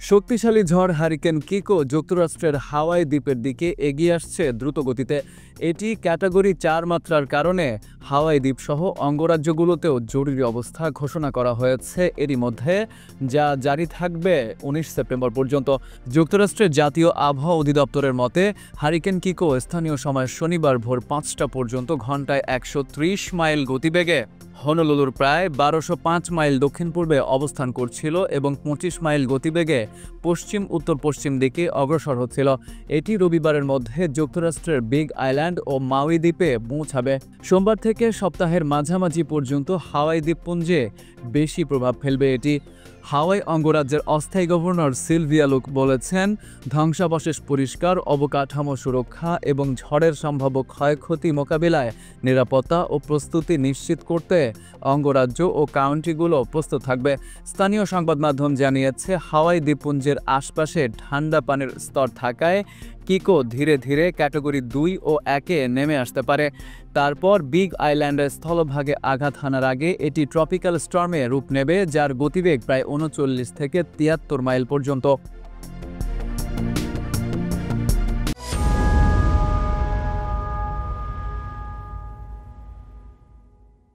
শক্তিশালী ঝড় hurricane Kiko যুক্তরাষ্ট্রের হাওয়াই দ্বীপের দিকে এগিয়ে আসছে দ্রুতগতিতে। এটি ক্যাটাগরি ৪ মাত্রার কারণে হাওয়াই দ্বীপসহ অঙ্গরাজ্যগুলোতেও জরুরি অবস্থা ঘোষণা করা হয়েছে এরই মধ্যে, যা জারি থাকবে ১৯ সেপ্টেম্বর পর্যন্ত। যুক্তরাষ্ট্রের জাতীয় আবহাওয়া অধিদপ্তরের মতে হারিকেন কিকো স্থানীয় সময় শনিবার ভোর ৫টা পর্যন্ত ঘন্টায় ১৩০ মাইল গতিবেগে হনলুলুর প্রায় ১২০৫ মাইল দক্ষিণ পূর্বে অবস্থান করছিল এবং ২৫ মাইল গতিবেগে পশ্চিম উত্তর পশ্চিম দিকে অগ্রসর হচ্ছিল। এটি রবিবারের মধ্যে যুক্তরাষ্ট্রের বিগ আইল্যান্ড ও মাউই দ্বীপে পৌঁছাবে। সোমবার থেকে সপ্তাহের মাঝামাঝি পর্যন্ত হাওয়াই দ্বীপপুঞ্জে বেশি প্রভাব ফেলবে এটি। হাওয়াই অঙ্গরাজ্যের অস্থায়ী গভর্নর সিলভিয়া লুক বলেছেন, ধ্বংসাবশেষ পরিষ্কার, অবকাঠামো সুরক্ষা এবং ঝড়ের সম্ভাব্য ক্ষয়ক্ষতি মোকাবিলায় নিরাপত্তা ও প্রস্তুতি নিশ্চিত করতে অঙ্গরাজ্য ও কাউন্টিগুলো প্রস্তুত থাকবে। স্থানীয় সংবাদ মাধ্যম জানিয়েছে, হাওয়াই দ্বীপপুঞ্জের আশপাশে ঠান্ডা পানির স্তর থাকায় কিকো ধীরে ধীরে ক্যাটাগরি ২ ও ১-এ নেমে আসতে পারে। তারপর বিগ আইল্যান্ডের স্থলভাগে আঘাত হানার আগে এটি ট্রপিক্যাল স্টর্মে রূপ নেবে, যার গতিবেগ প্রায় ৩৯ থেকে ৭৩ মাইল পর্যন্ত।